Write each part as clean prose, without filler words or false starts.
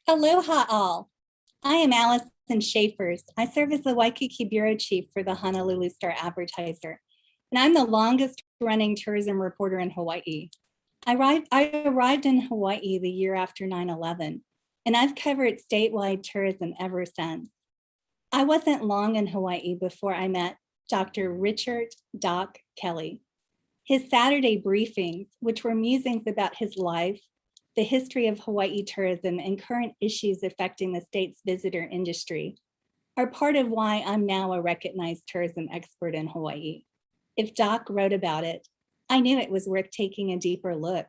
Aloha all. I am Allison Schaefers. I serve as the Waikiki Bureau Chief for the Honolulu Star Advertiser, and I'm the longest running tourism reporter in Hawaii. I arrived in Hawaii the year after 9/11, and I've covered statewide tourism ever since. I wasn't long in Hawaii before I met Dr. Richard Doc Kelley. His Saturday briefings, which were musings about his life, the history of Hawaii tourism, and current issues affecting the state's visitor industry, are part of why I'm now a recognized tourism expert in Hawaii. If Doc wrote about it, I knew it was worth taking a deeper look.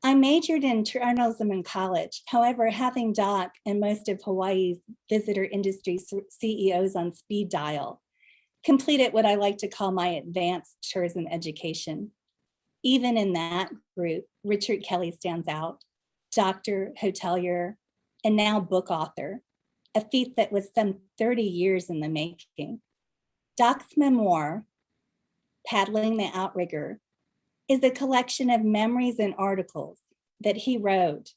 I majored in journalism in college. However, having Doc and most of Hawaii's visitor industry CEOs on speed dial completed what I like to call my advanced tourism education. Even in that group, Richard Kelley stands out, doctor, hotelier, and now book author, a feat that was some 30 years in the making. Doc's memoir, Paddling the Outrigger, is a collection of memories and articles that he wrote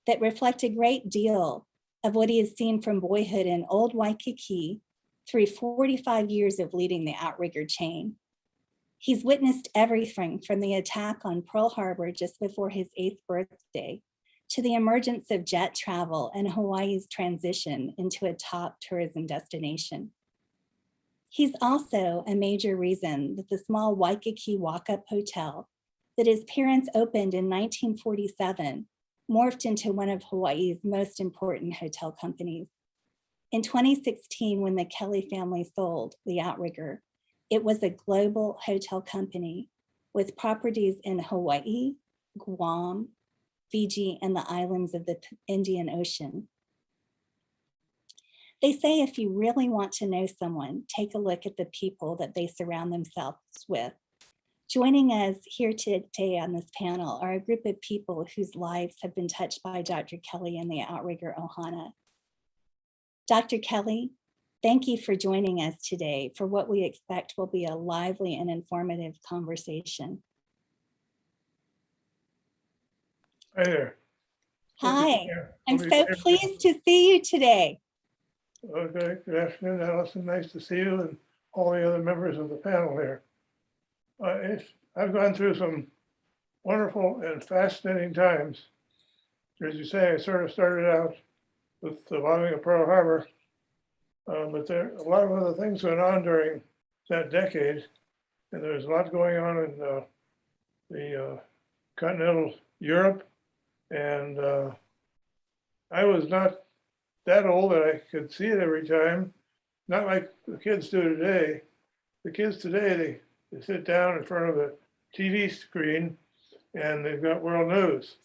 that reflect a great deal of what he has seen from boyhood in old Waikiki through 45 years of leading the Outrigger chain. He's witnessed everything from the attack on Pearl Harbor just before his 8th birthday to the emergence of jet travel and Hawaii's transition into a top tourism destination. He's also a major reason that the small Waikiki walk-up hotel that his parents opened in 1947 morphed into one of Hawaii's most important hotel companies. In 2016, when the Kelley family sold the Outrigger, it was a global hotel company with properties in Hawaii, Guam, Fiji, and the islands of the Indian Ocean. They say if you really want to know someone, take a look at the people that they surround themselves with. Joining us here today on this panel are a group of people whose lives have been touched by Dr. Kelley and the Outrigger Ohana. Dr. Kelley, thank you for joining us today for what we expect will be a lively and informative conversation. Hi there. Hi, I'm so pleased to see you today. Okay, good afternoon, Allison. Nice to see you and all the other members of the panel here. I've gone through some wonderful and fascinating times. As you say, I sort of started out with the bombing of Pearl Harbor, but there a lot of other things went on during that decade, and there's a lot going on in the continental Europe, and I was not that old that I could see it every time, not like the kids do today. The kids today, they sit down in front of a TV screen and they've got world news.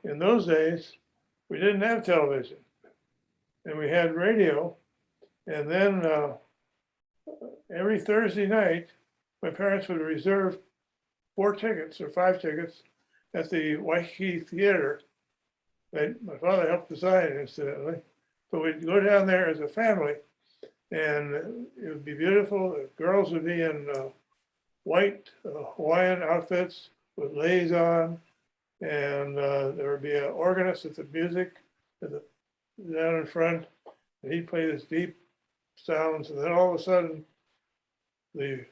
In those days, we didn't have television and we had radio. And then every Thursday night, my parents would reserve 4 tickets or 5 tickets at the Waikiki Theater. My father helped design it, incidentally. But we'd go down there as a family, and it would be beautiful. The girls would be in white Hawaiian outfits with leis on, and there would be an organist at the music down in front, and he'd play this deep sounds, and then all of a sudden, the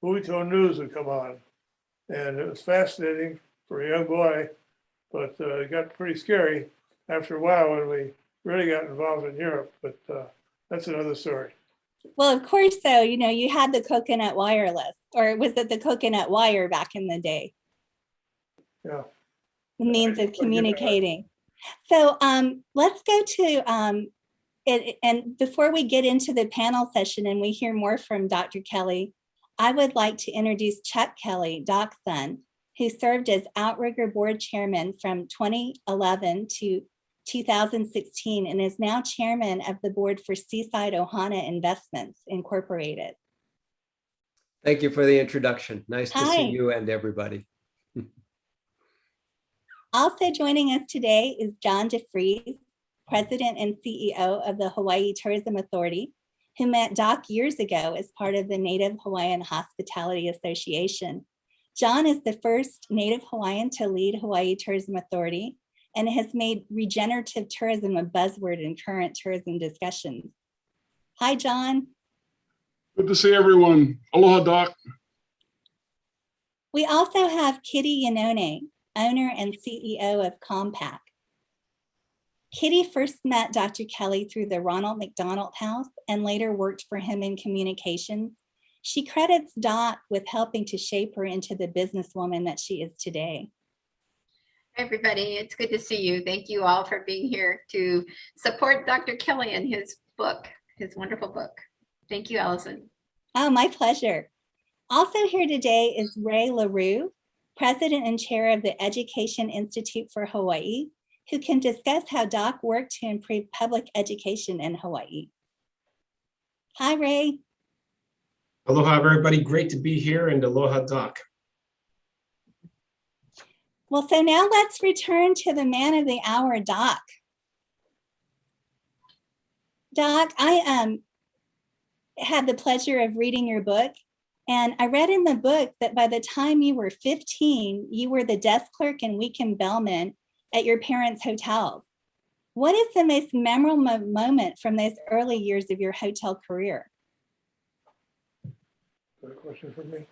Huito news would come on, and it was fascinating for a young boy. But it got pretty scary after a while when we really got involved in Europe, but that's another story. Well, of course, though, you know, you had the coconut wireless, or was it the coconut wire back in the day? Yeah. The means of communicating. So let's go to, and before we get into the panel session and we hear more from Dr. Kelley, I would like to introduce Chuck Kelley, Doc's son, who served as Outrigger board chairman from 2011 to 2016 and is now chairman of the board for Seaside Ohana Investments Incorporated. Thank you for the introduction. Nice to Hi. see you and everybody. Also joining us today is John DeFries, president and CEO of the Hawaii Tourism Authority, who met Doc years ago as part of the Native Hawaiian Hospitality Association. John is the first Native Hawaiian to lead Hawaii Tourism Authority and has made regenerative tourism a buzzword in current tourism discussions. Hi, John. Good to see everyone. Aloha, Doc. We also have Kitty Yanone, owner and CEO of Compact. Kitty first met Dr. Kelley through the Ronald McDonald House and later worked for him in communications. She credits Doc with helping to shape her into the businesswoman that she is today. Hi, everybody. It's good to see you. Thank you all for being here to support Dr. Kelley and his book, his wonderful book. Thank you, Allison. Oh, my pleasure. Also here today is Ray LaRue, President and Chair of the Education Institute for Hawaii, who can discuss how Doc worked to improve public education in Hawaii. Hi, Ray. Aloha, everybody. Great to be here, and aloha, Doc. Well, so now let's return to the man of the hour, Doc. Doc, I had the pleasure of reading your book, and I read in the book that by the time you were 15, you were the desk clerk and weekend bellman at your parents' hotels. What is the most memorable moment from those early years of your hotel career? Got a question for me?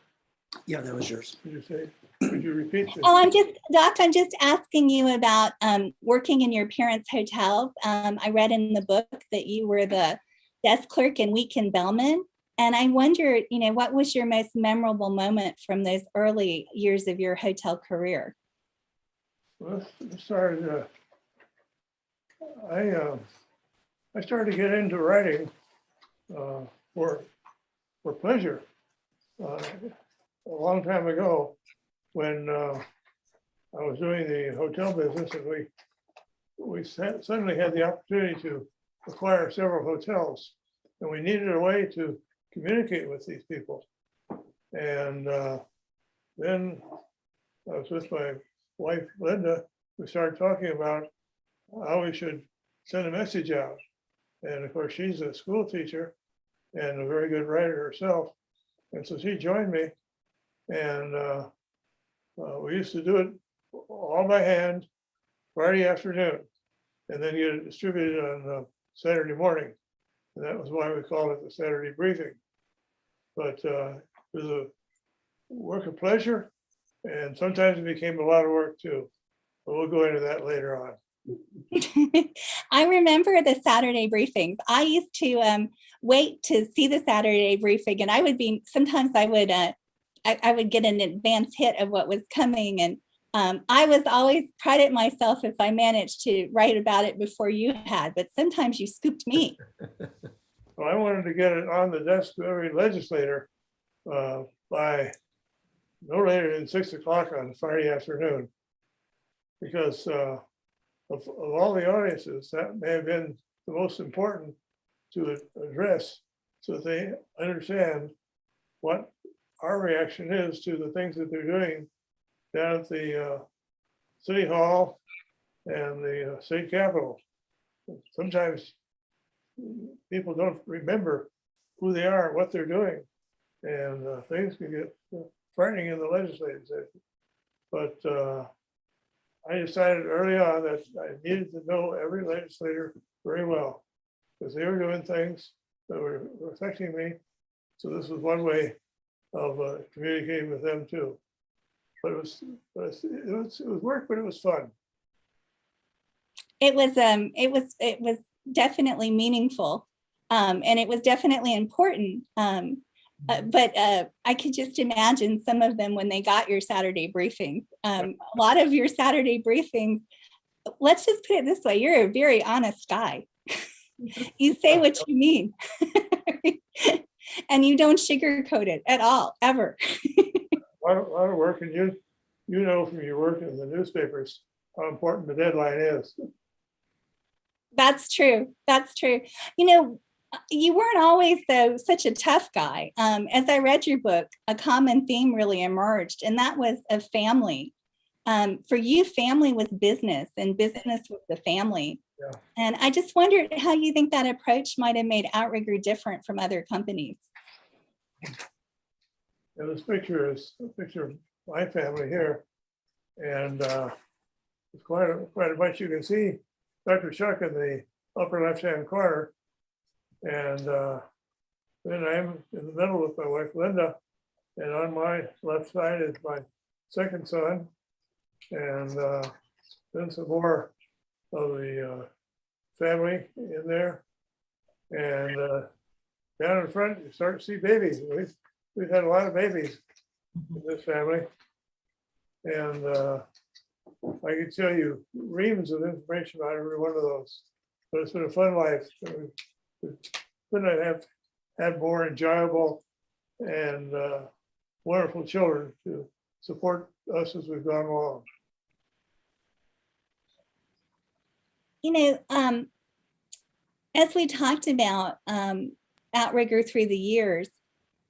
Yeah, that was yours. Could you repeat this? Oh, Doc, I'm just asking you about working in your parents' hotels. I read in the book that you were the desk clerk and weekend bellman. And I wondered, what was your most memorable moment from those early years of your hotel career? Well, it started, I started to get into writing for pleasure a long time ago when I was doing the hotel business, and we suddenly had the opportunity to acquire several hotels, and we needed a way to communicate with these people. And then I was with my wife, Linda. We started talking about how we should send a message out. And of course, she's a school teacher and a very good writer herself. And so she joined me, and we used to do it all by hand Friday afternoon, and then get it distributed on Saturday morning. And that was why we called it the Saturday briefing. But it was a work of pleasure, and sometimes it became a lot of work too. But we'll go into that later on. I remember the Saturday briefings. I used to wait to see the Saturday briefing, and sometimes I would get an advance hit of what was coming. And I was always prided myself if I managed to write about it before you had, but sometimes you scooped me. Well, I wanted to get it on the desk of every legislator by no later than 6 o'clock on Friday afternoon, because of all the audiences, that may have been the most important to address, so that they understand what our reaction is to the things that they're doing down at the City Hall and the state capitol. Sometimes people don't remember who they are, what they're doing, and things can get frightening in the legislative session. But I decided early on that I needed to know every legislator very well, because they were doing things that were affecting me. So this was one way of communicating with them too. But it was work, but it was fun. It was definitely meaningful, and it was definitely important. But I could just imagine some of them when they got your Saturday briefings. A lot of your Saturday briefings, let's just put it this way, you're a very honest guy. You say what you mean. And you don't sugarcoat it at all, ever. A lot of work, and you know from your work in the newspapers how important the deadline is. That's true. That's true. You weren't always, though, such a tough guy. As I read your book, a common theme really emerged, and that was a family. For you, family was business, and business was the family. Yeah. And I just wondered how you think that approach might have made Outrigger different from other companies. And this picture is a picture of my family here. And It's quite a bunch. You can see Dr. Chuck in the upper left-hand corner. And then I'm in the middle with my wife, Linda. And on my left side is my second son. And then some more of the family in there. And down in front, you start to see babies. We've had a lot of babies in this family. And I can tell you reams of information about every one of those. But it's been a fun life. We couldn't have had more enjoyable and wonderful children to support us as we've gone along. You know, as we talked about Outrigger through the years,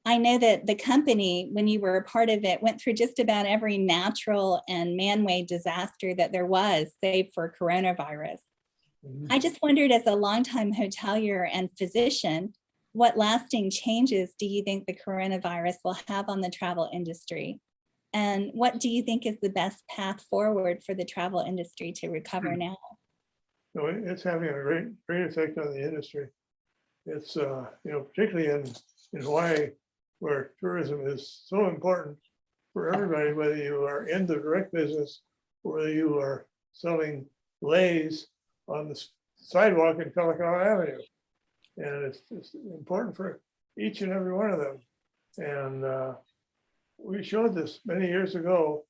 I know that the company, when you were a part of it, went through just about every natural and man-made disaster that there was, save for coronavirus. I just wondered, as a longtime hotelier and physician, what lasting changes do you think the coronavirus will have on the travel industry? And what do you think is the best path forward for the travel industry to recover now? No, it's having a great effect on the industry. It's particularly in Hawaii, where tourism is so important for everybody, whether you are in the direct business or whether you are selling lays on the sidewalk in Kalakaua Avenue. And it's important for each and every one of them. And we showed this many years ago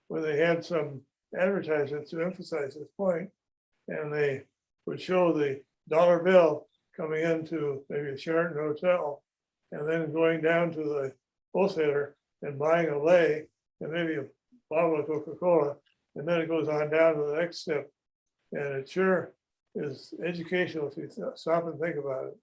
when they had some advertisements to emphasize this point, and they would show the dollar bill coming into maybe a Sheraton hotel and then going down to the wholesaler and buying a lei and maybe a bottle of Coca-Cola, and then it goes on down to the next step. And it sure is educational if you stop and think about it.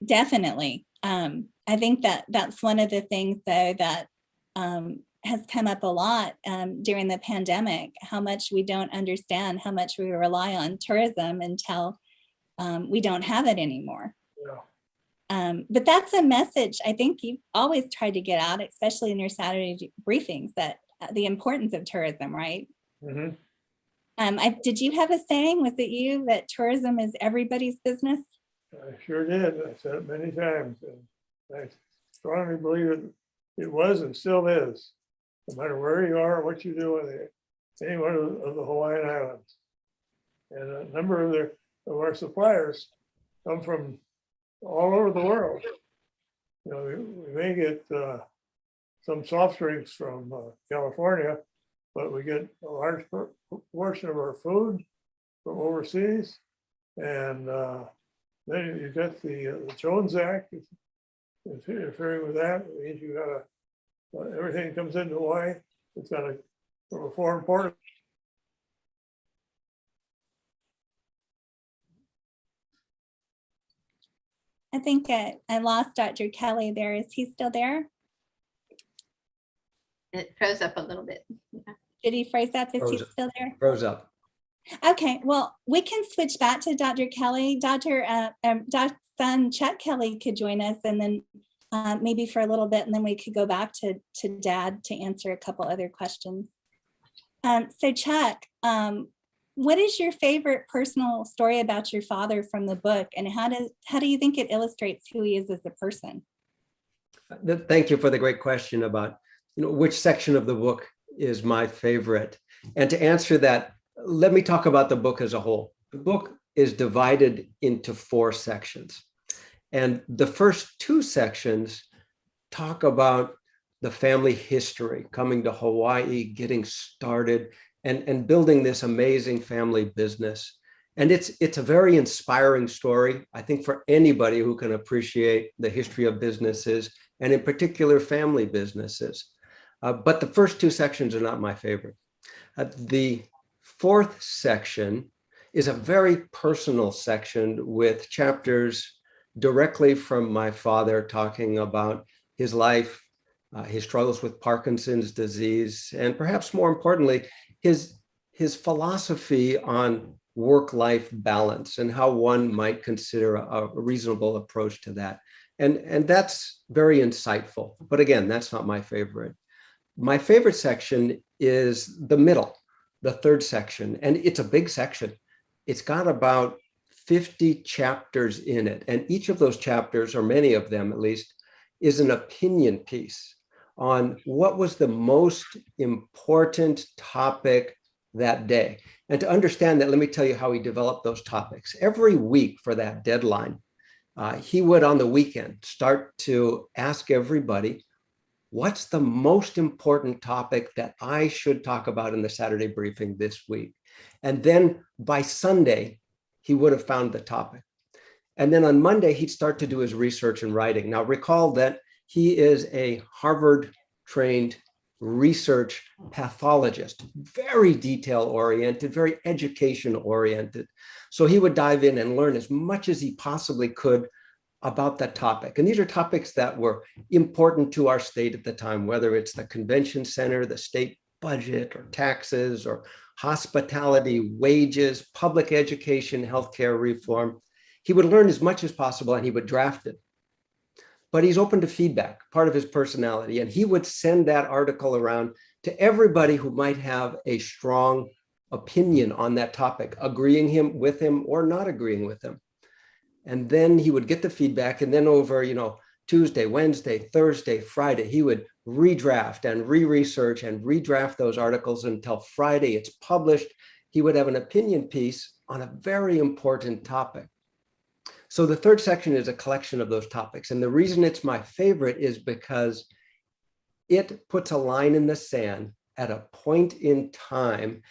Definitely. I think that's one of the things, though, that has come up a lot during the pandemic, how much we don't understand, how much we rely on tourism until we don't have it anymore. Yeah. But that's a message I think you've always tried to get out, especially in your Saturday briefings, that the importance of tourism, right? Mm-hmm. Did you have a saying, was it you, that tourism is everybody's business? I sure did. I said it many times, and I strongly believe it was and still is, no matter where you are or what you do in any one of the Hawaiian Islands. And a number of our suppliers come from all over the world. You know, we may get some soft drinks from California, but we get a large portion of our food from overseas. And then you've got the Jones Act. Interfering with that, it means you got everything comes into Hawaii. It's got from a foreign port. I think I lost Dr. Kelley there. Is he still there? It froze up a little bit. Yeah. Did he freeze up? Is he Froze. still there? Froze up. Okay, well, we can switch back to Dr. Kelley. Dr. Son Chuck Kelley could join us, and then maybe for a little bit, and then we could go back to Dad to answer a couple other questions. So Chuck, what is your favorite personal story about your father from the book, and how do you think it illustrates who he is as a person? Thank you for the great question about which section of the book is my favorite. And to answer that, let me talk about the book as a whole. The book is divided into 4 sections. And the first 2 sections talk about the family history, coming to Hawaii, getting started, and building this amazing family business. And it's a very inspiring story, I think, for anybody who can appreciate the history of businesses, and in particular, family businesses. But the first 2 sections are not my favorite. The 4th section is a very personal section with chapters directly from my father, talking about his life, his struggles with Parkinson's disease, and perhaps more importantly, his philosophy on work-life balance and how one might consider a reasonable approach to that. And that's very insightful. But again, that's not my favorite. my favorite section is the middle, the third section, and it's a big section. It's got about 50 chapters in it, and each of those chapters, or many of them at least, is an opinion piece on what was the most important topic that day. And to understand that, let me tell you how he developed those topics. Every week for that deadline, he would on the weekend start to ask everybody, what's the most important topic that I should talk about in the Saturday briefing this week? And then by Sunday, he would have found the topic. And then on Monday, he'd start to do his research and writing. Now recall that he is a Harvard-trained research pathologist, very detail-oriented, very education-oriented. So he would dive in and learn as much as he possibly could about that topic. And these are topics that were important to our state at the time, whether it's the convention center, the state budget, or taxes, or hospitality, wages, public education, healthcare reform. He would learn as much as possible and he would draft it. But he's open to feedback, part of his personality. And he would send that article around to everybody who might have a strong opinion on that topic, agreeing with him or not agreeing with him. And then he would get the feedback, and then over, Tuesday, Wednesday, Thursday, Friday, he would redraft and re-research and redraft those articles until Friday it's published. He would have an opinion piece on a very important topic. So the third section is a collection of those topics. And the reason it's my favorite is because it puts a line in the sand at a point in time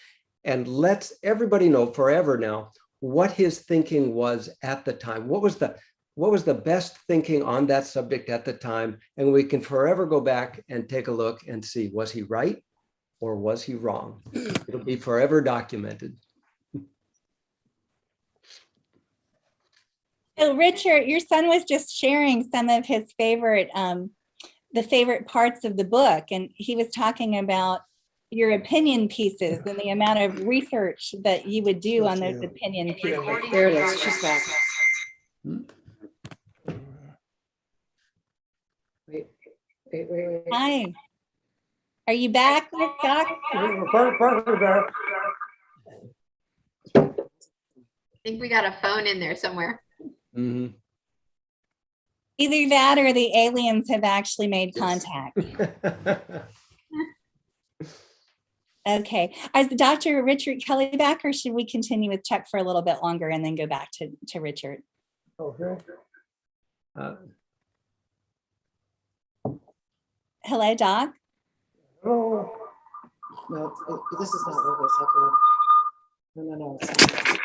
and lets everybody know forever now what his thinking was at the time. What was the best thinking on that subject at the time? And we can forever go back and take a look and see, was he right or was he wrong? It'll be forever documented. So Richard, your son was just sharing some of his favorite, the favorite parts of the book. And he was talking about your opinion pieces and the amount of research that you would do on those opinion pieces. There it is. She's back. Wait. Hi. Are you back, Doc? Perfectly back. I think we got a phone in there somewhere. Mm-hmm. Either that or the aliens have actually made contact. Okay. Is Dr. Richard Kelley back, or should we continue with Chuck for a little bit longer and then go back to Richard? Okay. Hello, Doc. Hello. No, this is not Logos. No. It's not.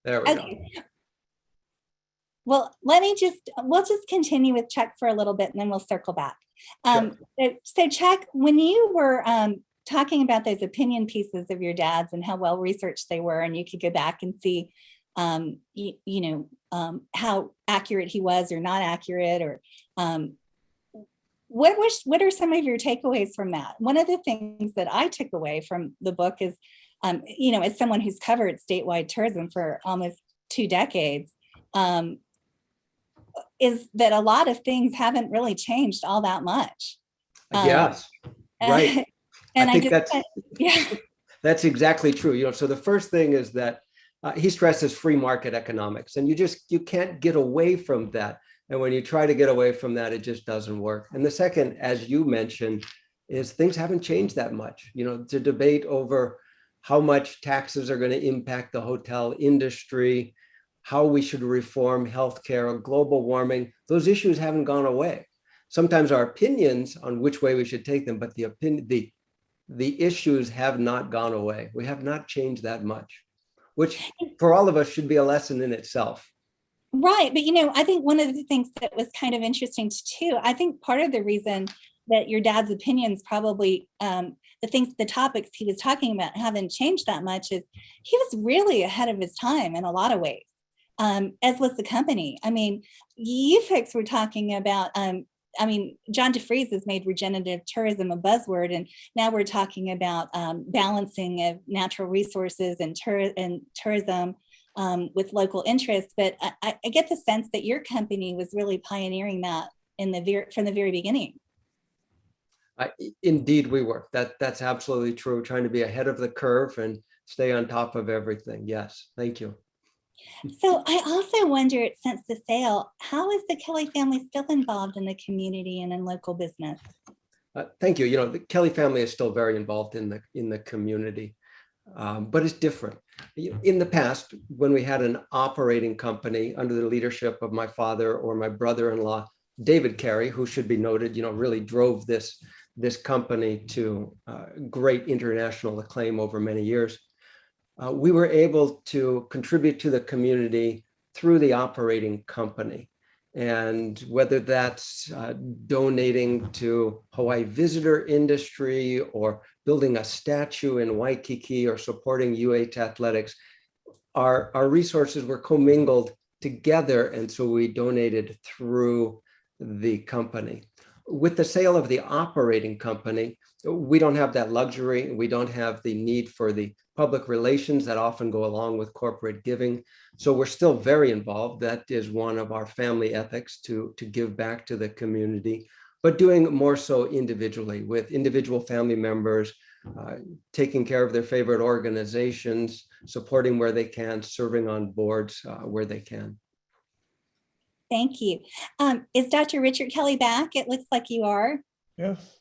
There we go. Okay. Well, we'll just continue with Chuck for a little bit and then we'll circle back. So Chuck, when you were talking about those opinion pieces of your dad's and how well researched they were, and you could go back and see, how accurate he was or not accurate, or what are some of your takeaways from that? One of the things that I took away from the book is, as someone who's covered statewide tourism for almost 2 decades, is that a lot of things haven't really changed all that much. Yes, right. And I think that's exactly true. So the first thing is that he stresses free market economics, and you can't get away from that. And when you try to get away from that, it just doesn't work. And the second, as you mentioned, is things haven't changed that much. The debate over how much taxes are going to impact the hotel industry, how we should reform healthcare, global warming, those issues haven't gone away. Sometimes our opinions on which way we should take them, but the issues have not gone away. We have not changed that much, which for all of us should be a lesson in itself. Right. But, I think one of the things that was kind of interesting too, I think part of the reason that your dad's opinions probably, the topics he was talking about haven't changed that much is he was really ahead of his time in a lot of ways, as was the company. I mean, you folks were talking about, John DeFries has made regenerative tourism a buzzword, and now we're talking about balancing of natural resources and tourism with local interests. But I get the sense that your company was really pioneering that from the very beginning. Indeed, we were. That's absolutely true. Trying to be ahead of the curve and stay on top of everything. Yes, thank you. So I also wondered, since the sale, how is the Kelley family still involved in the community and in local business? Thank you. You know, the Kelley family is still very involved in the community, but it's different. In the past, when we had an operating company under the leadership of my father or my brother-in-law, David Carey, who should be noted, really drove this company to great international acclaim over many years. We were able to contribute to the community through the operating company. And whether that's donating to Hawaii visitor industry or building a statue in Waikiki or supporting U8 athletics, our resources were commingled together. And so we donated through the company. With the sale of the operating company, we don't have that luxury. We don't have the need for the public relations that often go along with corporate giving. So we're still very involved. That is one of our family ethics, to give back to the community, but doing more so individually with individual family members, taking care of their favorite organizations, supporting where they can, serving on boards where they can. Thank you. Is Dr. Richard Kelley back? It looks like you are. Yes.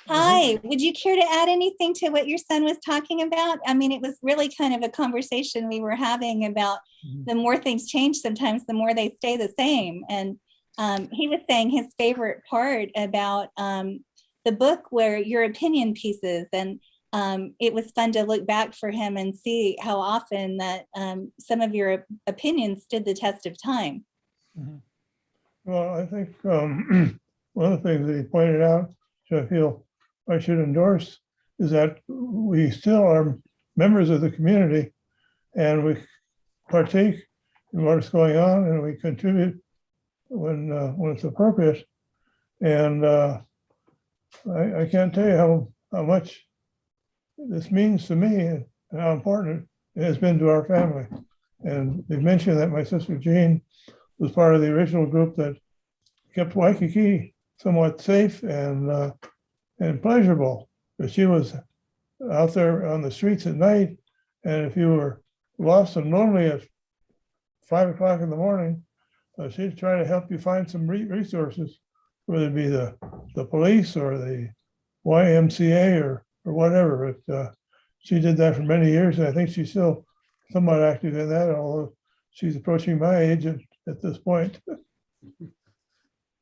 Hi, would you care to add anything to what your son was talking about? I mean, it was really kind of a conversation we were having about the more things change, sometimes the more they stay the same. And he was saying his favorite part about the book were your opinion pieces. And it was fun to look back for him and see how often that some of your opinions stood the test of time. Well, I think one of the things that he pointed out, which I feel I should endorse, is that we still are members of the community and we partake in what's going on and we contribute when it's appropriate. And I can't tell you how much this means to me and how important it has been to our family. And they mentioned that my sister Jean was part of the original group that kept Waikiki somewhat safe and pleasurable. But she was out there on the streets at night, and if you were lost and lonely at 5 o'clock in the morning, she'd try to help you find some resources, whether it be the police or the YMCA or whatever. But she did that for many years, and I think she's still somewhat active in that, although she's approaching my age at this point.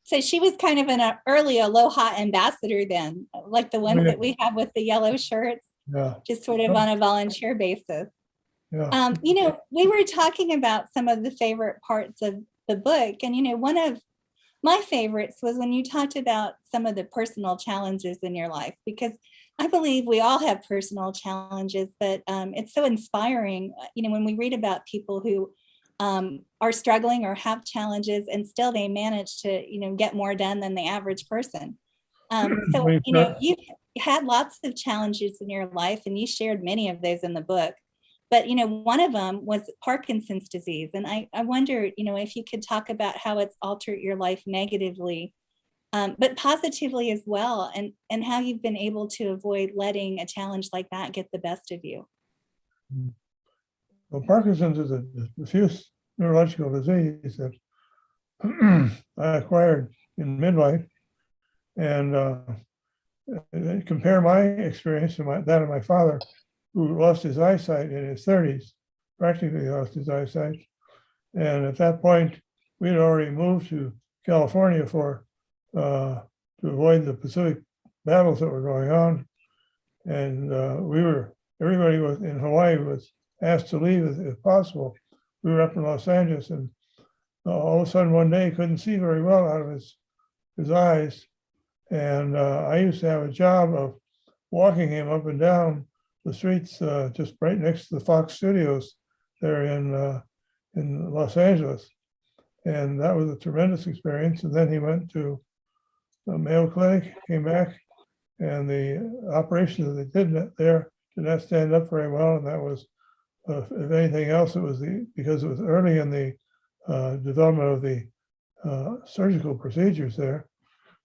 So she was kind of an early Aloha ambassador then, like the ones that we have with the yellow shirts, just sort of on a volunteer basis. Yeah. We were talking about some of the favorite parts of the book. And, one of my favorites was when you talked about some of the personal challenges in your life, because I believe we all have personal challenges, but it's so inspiring, when we read about people who are struggling or have challenges and still they manage to, get more done than the average person. So, you had lots of challenges in your life and you shared many of those in the book. But, one of them was Parkinson's disease. And I wonder, if you could talk about how it's altered your life negatively, but positively as well, and how you've been able to avoid letting a challenge like that get the best of you. Well, Parkinson's is a diffuse neurological disease that I acquired in midlife, and compare my experience to that of my father, who lost his eyesight in his 30s, practically lost his eyesight. And at that point, we had already moved to California to avoid the Pacific battles that were going on. And everybody was in Hawaii was asked to leave if possible. We were up in Los Angeles, and all of a sudden one day he couldn't see very well out of his eyes. And I used to have a job of walking him up and down the streets just right next to the Fox Studios there in Los Angeles. And that was a tremendous experience. And then he went to the Mayo Clinic, came back, and the operation that they did there did not stand up very well. And that was, if anything else, it was because it was early in the development of the surgical procedures there.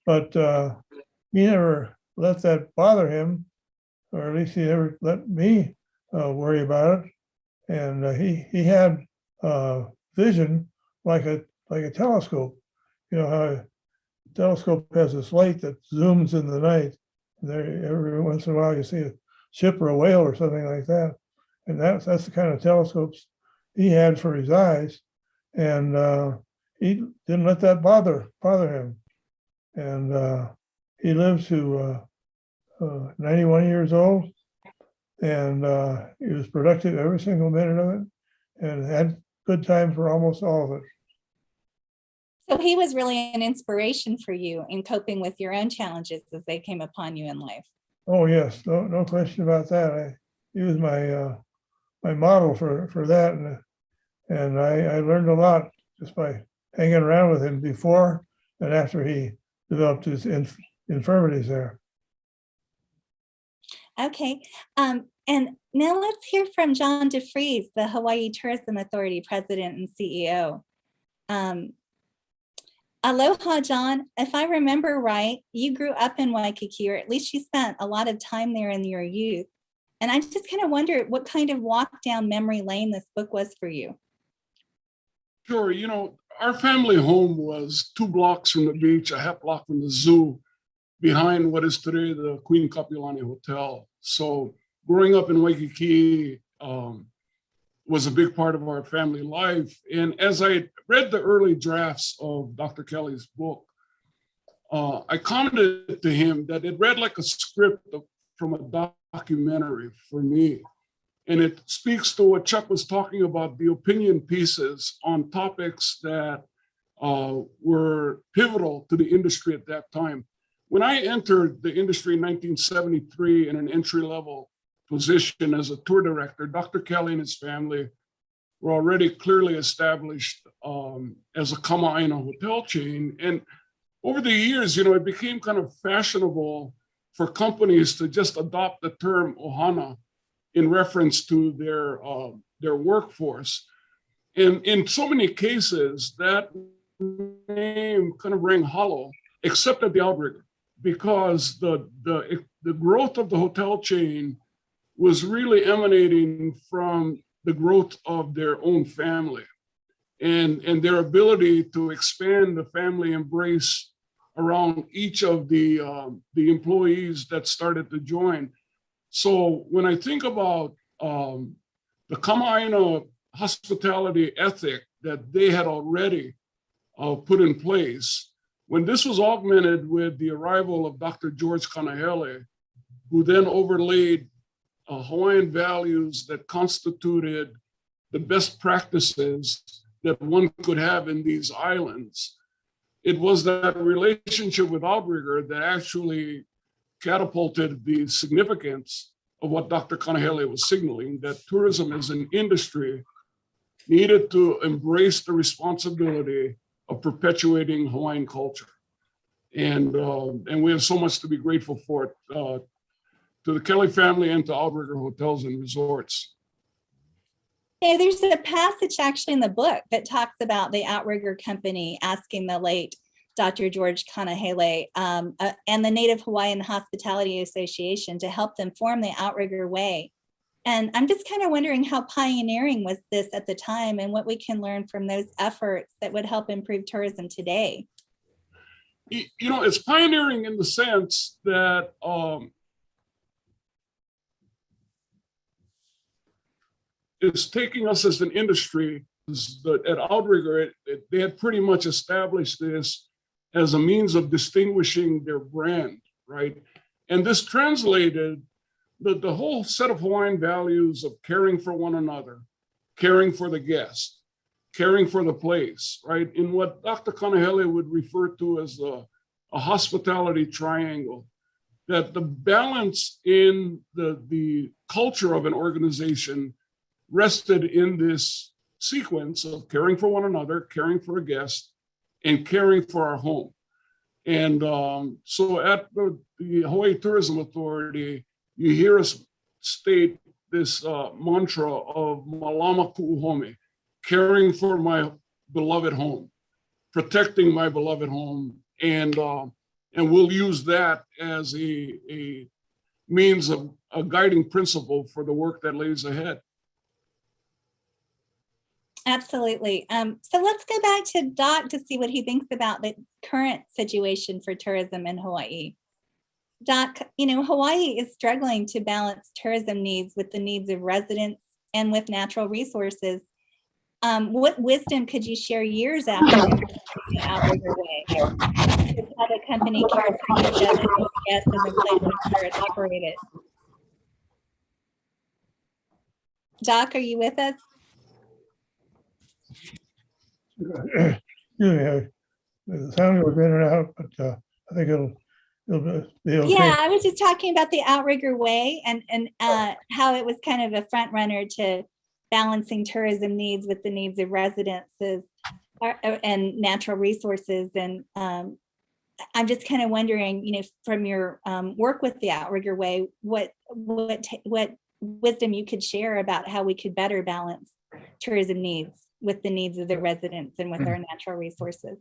But he never let that bother him, or at least he never let me worry about it. And he had vision like a telescope. You know how a telescope has this light that zooms in the night. There, every once in a while, you see a ship or a whale or something like that, and that's the kind of telescopes he had for his eyes, and he didn't let that bother him, and he lived to 91 years old, and he was productive every single minute of it, and had good time for almost all of it. So he was really an inspiration for you in coping with your own challenges as they came upon you in life. Oh yes, no question about that. He was my model for that, and I learned a lot just by hanging around with him before and after he developed his infirmities there. Okay. And now let's hear from John DeFries, the Hawaii Tourism Authority President and CEO. Aloha, John. If I remember right, you grew up in Waikiki, or at least you spent a lot of time there in your youth. And I just kind of wonder what kind of walk down memory lane this book was for you. Sure. You know, our family home was 2 blocks from the beach, a half block from the zoo, behind what is today the Queen Kapilani Hotel. So growing up in Waikiki was a big part of our family life. And as I read the early drafts of Dr. Kelley's book, I commented to him that it read like a script from a documentary for me. And it speaks to what Chuck was talking about, the opinion pieces on topics that were pivotal to the industry at that time. When I entered the industry in 1973 in an entry-level position as a tour director, Dr. Kelley and his family were already clearly established as a Kama'aina hotel chain. And over the years, you know, it became kind of fashionable for companies to just adopt the term ohana in reference to their workforce. And in so many cases, that name kind of rang hollow, except at the Outrigger, because the growth of the hotel chain was really emanating from the growth of their own family and their ability to expand the family embrace around each of the employees that started to join. So when I think about the Kama'aina hospitality ethic that they had already put in place, when this was augmented with the arrival of Dr. George Kanahele, who then overlaid Hawaiian values that constituted the best practices that one could have in these islands, it was that relationship with Outrigger that actually catapulted the significance of what Dr. Kanahele was signaling, that tourism as an industry needed to embrace the responsibility of perpetuating Hawaiian culture. And we have so much to be grateful for to the Kelley family and to Outrigger Hotels and Resorts. Yeah, there's a passage actually in the book that talks about the Outrigger Company asking the late Dr. George Kanahele and the Native Hawaiian Hospitality Association to help them form the Outrigger Way. And I'm just kind of wondering how pioneering was this at the time and what we can learn from those efforts that would help improve tourism today. You know, it's pioneering in the sense that it's taking us as an industry. At Outrigger, they had pretty much established this as a means of distinguishing their brand, right? And this translated the whole set of Hawaiian values of caring for one another, caring for the guest, caring for the place, right? In what Dr. Kanahele would refer to as a hospitality triangle, that the balance in the culture of an organization rested in this sequence of caring for one another, caring for a guest, and caring for our home. And so at the Hawaii Tourism Authority, you hear us state this mantra of malama ku'uhome, caring for my beloved home, protecting my beloved home. And And we'll use that as a means of a guiding principle for the work that lays ahead. Absolutely. So let's go back to Doc to see what he thinks about the current situation for tourism in Hawaii. Doc, Hawaii is struggling to balance tourism needs with the needs of residents and with natural resources. What wisdom could you share years after the Outrigger Way? How the company cares for each other, guests, and the places where it operated. Doc, are you with us? The sound goes in and out, but I think it'll be okay. Yeah, I was just talking about the Outrigger Way and how it was kind of a front runner to balancing tourism needs with the needs of residences and natural resources. And I'm just kind of wondering, from your work with the Outrigger Way, what wisdom you could share about how we could better balance tourism needs with the needs of the residents and with our natural resources.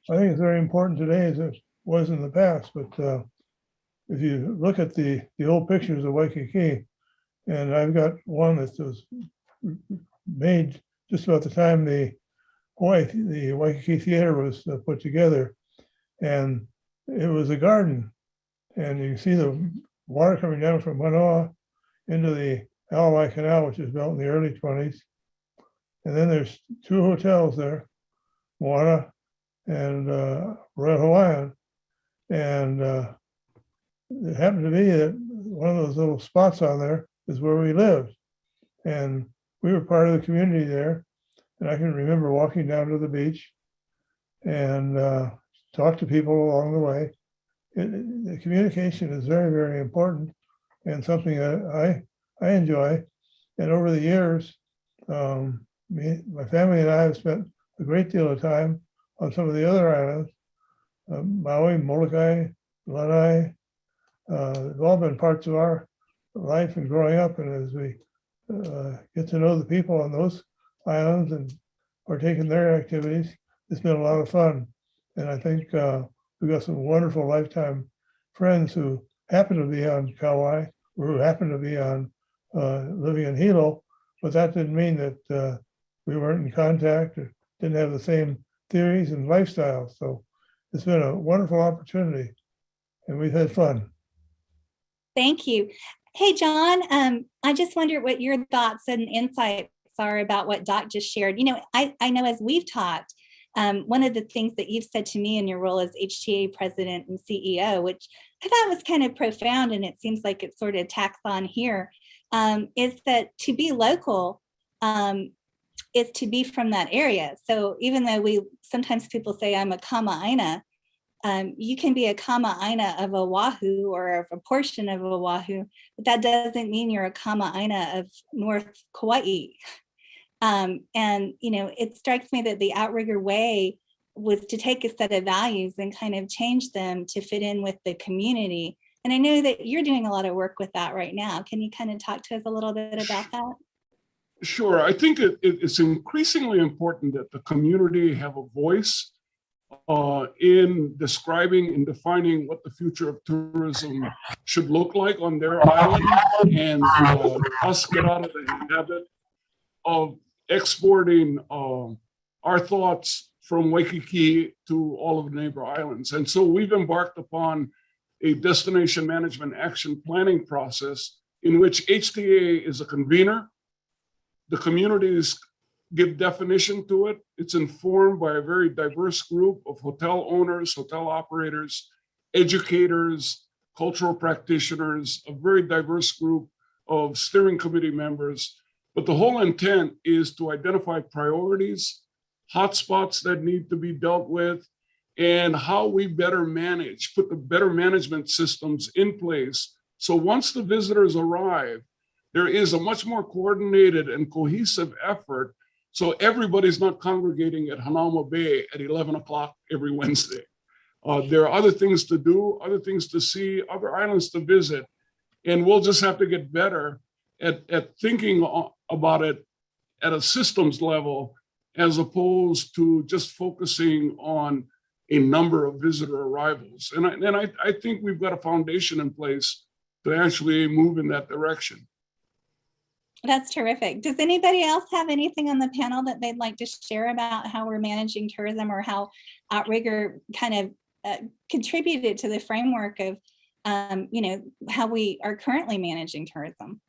I think it's very important today as it was in the past, but if you look at the old pictures of Waikiki, and I've got one that was made just about the time the Waikiki Theater was put together, and it was a garden, and you see the water coming down from Manoa into the Alawai Canal, which was built in the early 20s. And then there's two hotels there, Moana and Royal Hawaiian. And it happened to be that one of those little spots on there is where we lived. And we were part of the community there. And I can remember walking down to the beach and talk to people along the way. The communication is very, very important and something that I enjoy. And over the years, my family and I have spent a great deal of time on some of the other islands, Maui, Molokai, Lanai. They've all been parts of our life and growing up. And as we get to know the people on those islands and partake in their activities, it's been a lot of fun. And I think we've got some wonderful lifetime friends who happen to be on Kauai, or who happen to be on living in Hilo, but that didn't mean that we weren't in contact or didn't have the same theories and lifestyles. So it's been a wonderful opportunity and we've had fun. Thank you. Hey, John, I just wonder what your thoughts and insights are about what Doc just shared. I know as we've talked, one of the things that you've said to me in your role as HTA president and CEO, which I thought was kind of profound, and it seems like it's sort of tacked on here, is that to be local is to be from that area. So even though sometimes people say I'm a kama'aina, you can be a kama'aina of Oahu or of a portion of Oahu, but that doesn't mean you're a kama'aina of North Kauai. And it strikes me that the Outrigger Way was to take a set of values and kind of change them to fit in with the community. And I know that you're doing a lot of work with that right now. Can you kind of talk to us a little bit about that? Sure. I think it's increasingly important that the community have a voice in describing and defining what the future of tourism should look like on their island, and us get out of the habit of exporting our thoughts from Waikiki to all of the neighbor islands. And so we've embarked upon a destination management action planning process in which HTA is a convener. The communities give definition to it. It's informed by a very diverse group of hotel owners, hotel operators, educators, cultural practitioners, a very diverse group of steering committee members. But the whole intent is to identify priorities, hotspots that need to be dealt with, and how we better manage, put the better management systems in place. So once the visitors arrive, there is a much more coordinated and cohesive effort. So everybody's not congregating at Hanauma Bay at 11 o'clock every Wednesday. There are other things to do, other things to see, other islands to visit. And we'll just have to get better at thinking about it at a systems level, as opposed to just focusing on a number of visitor arrivals. And I think we've got a foundation in place to actually move in that direction. That's terrific. Does anybody else have anything on the panel that they'd like to share about how we're managing tourism, or how Outrigger kind of contributed to the framework of, how we are currently managing tourism?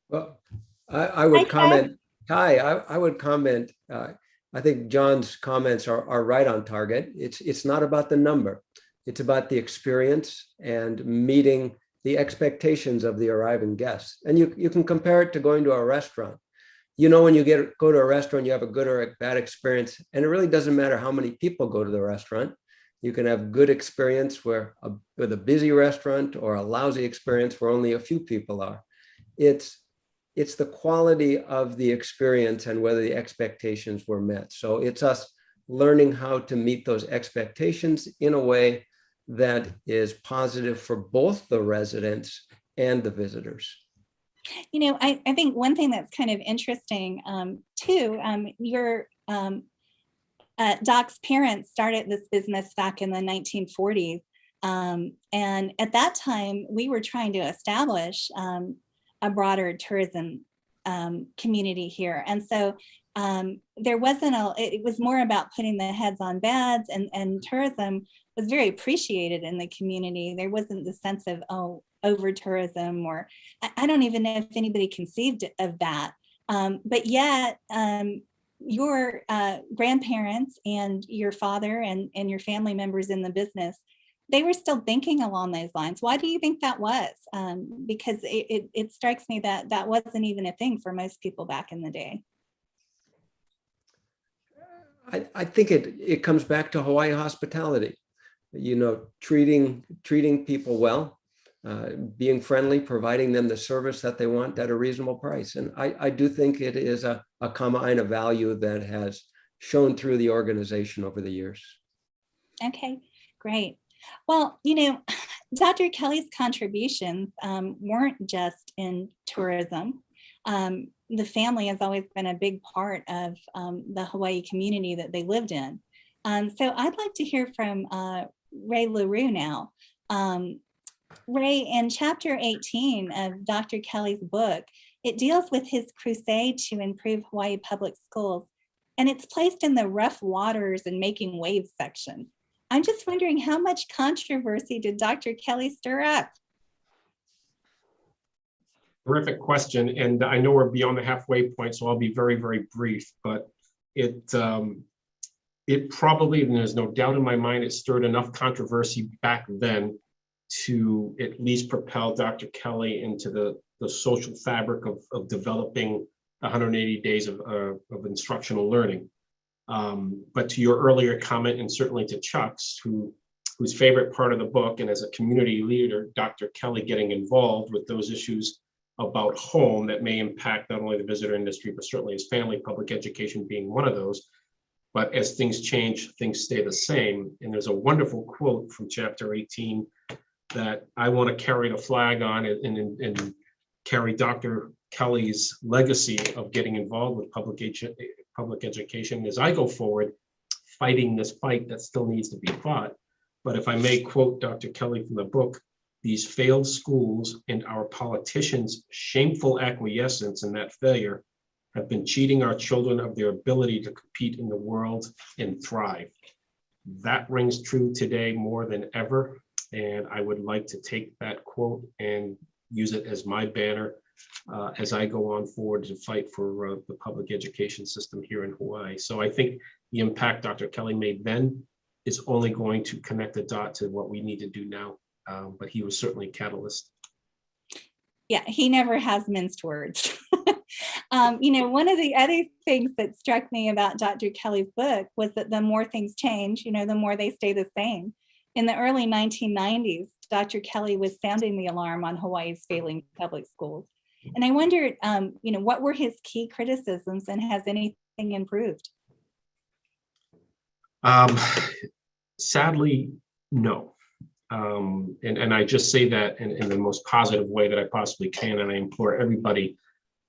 Well, I would comment. Hi, I would comment. I think John's comments are right on target. It's not about the number. It's about the experience and meeting the expectations of the arriving guests. And you can compare it to going to a restaurant. When you go to a restaurant, you have a good or a bad experience, and it really doesn't matter how many people go to the restaurant. You can have good experience with a busy restaurant, or a lousy experience where only a few people are. It's the quality of the experience and whether the expectations were met. So it's us learning how to meet those expectations in a way that is positive for both the residents and the visitors. I think one thing that's kind of interesting too, your Doc's parents started this business back in the 1940s. And at that time, we were trying to establish a broader tourism community here. And so there wasn't it was more about putting the heads on beds, and tourism was very appreciated in the community. There wasn't the sense of, over tourism, or I don't even know if anybody conceived of that. But yet your grandparents and your father and your family members in the business, they were still thinking along those lines. Why do you think that was? Because it strikes me that that wasn't even a thing for most people back in the day. I think it comes back to Hawaii hospitality. Treating people well, being friendly, providing them the service that they want at a reasonable price. And I do think it is a common value that has shown through the organization over the years. Okay, great. Well, Dr. Kelley's contributions weren't just in tourism. The family has always been a big part of the Hawaii community that they lived in. So I'd like to hear from Ray LaRue now. Ray, in chapter 18 of Dr. Kelley's book, it deals with his crusade to improve Hawaii public schools, and it's placed in the rough waters and making waves section. I'm just wondering, how much controversy did Dr. Kelley stir up? Terrific question. And I know we're beyond the halfway point, so I'll be very, very brief, but it probably, and there's no doubt in my mind, it stirred enough controversy back then to at least propel Dr. Kelley into the social fabric of developing 180 days of instructional learning. But to your earlier comment, and certainly to Chuck's, whose favorite part of the book, and as a community leader, Dr. Kelley getting involved with those issues about home that may impact not only the visitor industry, but certainly his family, public education being one of those. But as things change, things stay the same. And there's a wonderful quote from chapter 18 that I want to carry the flag on and carry Dr. Kelley's legacy of getting involved with public education as I go forward, fighting this fight that still needs to be fought. But if I may quote Dr. Kelley from the book, "These failed schools and our politicians' shameful acquiescence in that failure have been cheating our children of their ability to compete in the world and thrive." That rings true today more than ever. And I would like to take that quote and use it as my banner as I go on forward to fight for the public education system here in Hawaii. So I think the impact Dr. Kelley made then is only going to connect the dot to what we need to do now. But he was certainly a catalyst. Yeah, he never has minced words. One of the other things that struck me about Dr. Kelley's book was that the more things change, the more they stay the same. In the early 1990s, Dr. Kelley was sounding the alarm on Hawaii's failing public schools. And I wondered, what were his key criticisms, and has anything improved? Sadly, no. And I just say that in the most positive way that I possibly can. And I implore everybody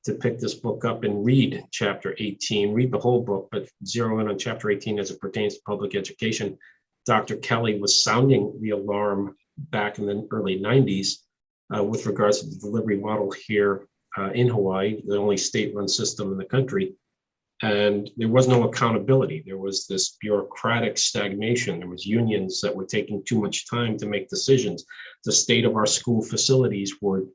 to pick this book up and read chapter 18, read the whole book, but zero in on chapter 18 as it pertains to public education. Dr. Kelley was sounding the alarm back in the early 90s with regards to the delivery model here in Hawaii, the only state-run system in the country. And there was no accountability. There was this bureaucratic stagnation. There was unions that were taking too much time to make decisions. The state of our school facilities were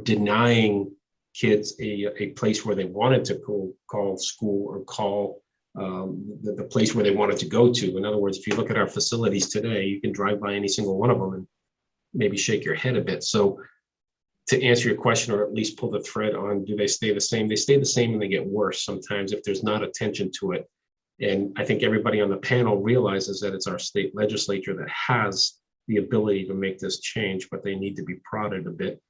denying kids a place where they wanted to call school or call the place where they wanted to go to. In other words, if you look at our facilities today, you can drive by any single one of them and maybe shake your head a bit. So to answer your question, or at least pull the thread on, do they stay the same? They stay the same and they get worse sometimes if there's not attention to it. And I think everybody on the panel realizes that it's our state legislature that has the ability to make this change, but they need to be prodded a bit.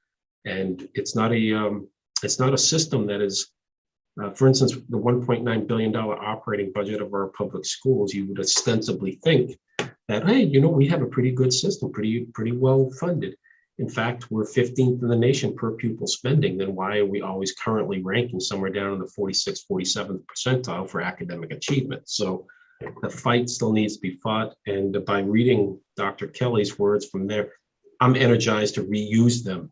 And it's not a system that is, for instance, the $1.9 billion operating budget of our public schools. You would ostensibly think that, hey, we have a pretty good system, pretty well funded. In fact, we're 15th in the nation per pupil spending. Then why are we always currently ranking somewhere down in the 46th, 47th percentile for academic achievement? So the fight still needs to be fought. And by reading Dr. Kelley's words from there, I'm energized to reuse them,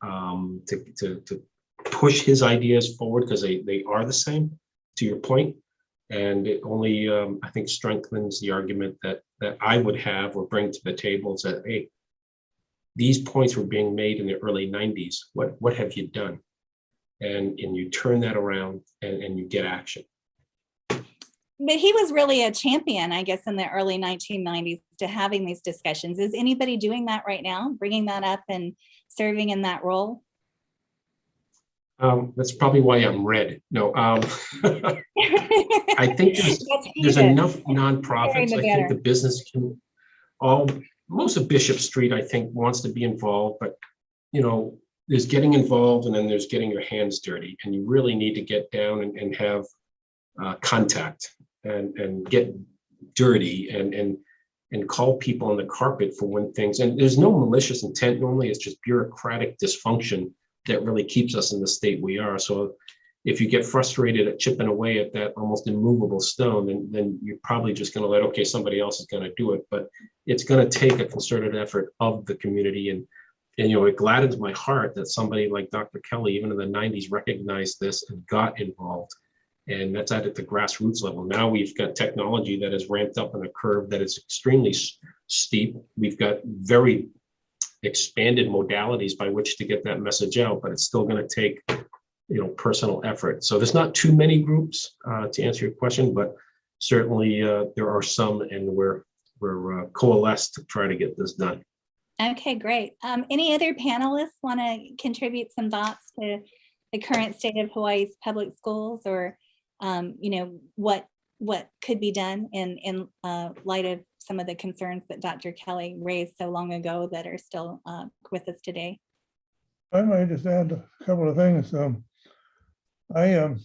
to push his ideas forward, because they are the same, to your point. And it only, I think, strengthens the argument that I would have or bring to the table, is that, hey, these points were being made in the early 90s. What have you done? And you turn that around and you get action. But he was really a champion, I guess, in the early 1990s to having these discussions. Is anybody doing that right now, bringing that up and serving in that role? That's probably why I'm red. No, I think there's enough nonprofits. I think the business can most of Bishop Street, I think, wants to be involved, but there's getting involved and then there's getting your hands dirty, and you really need to get down and have contact and get dirty and call people on the carpet for when things, and there's no malicious intent normally, it's just bureaucratic dysfunction that really keeps us in the state we are. So if you get frustrated at chipping away at that almost immovable stone, then you're probably just going to let, okay, somebody else is going to do it. But it's going to take a concerted effort of the community. And it gladdens my heart that somebody like Dr. Kelley, even in the 90s, recognized this and got involved. And that's at the grassroots level. Now we've got technology that is ramped up on a curve that is extremely steep. We've got very expanded modalities by which to get that message out, but it's still going to take personal effort. So there's not too many groups to answer your question, but certainly there are some, and we're coalesced to try to get this done. Okay, great. Any other panelists want to contribute some thoughts to the current state of Hawaii's public schools, or what could be done in light of some of the concerns that Dr. Kelley raised so long ago that are still with us today? I might just add a couple of things. I had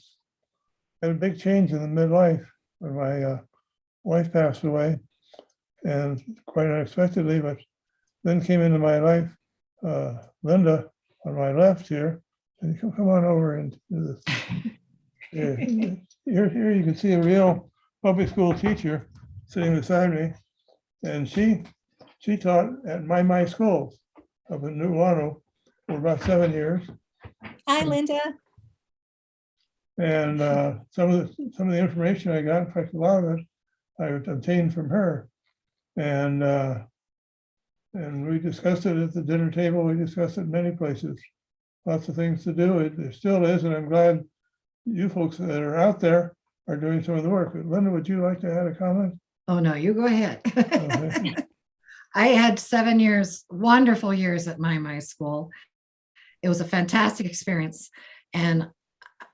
a big change in the midlife when my wife passed away, and quite unexpectedly, but then came into my life Linda on my left here, and come on over and do this. Here you can see a real public school teacher sitting beside me, and she taught at my schools up in Mooloolaba for about 7 years. Hi, Linda. And some of the information I got, in fact, a lot of it I obtained from her, and we discussed it at the dinner table. We discussed it many places. Lots of things to do. There still is, and I'm glad you folks that are out there are doing some of the work. Linda, would you like to add a comment? Oh, no, you go ahead. Okay. I had 7 years, wonderful years at my school. It was a fantastic experience. And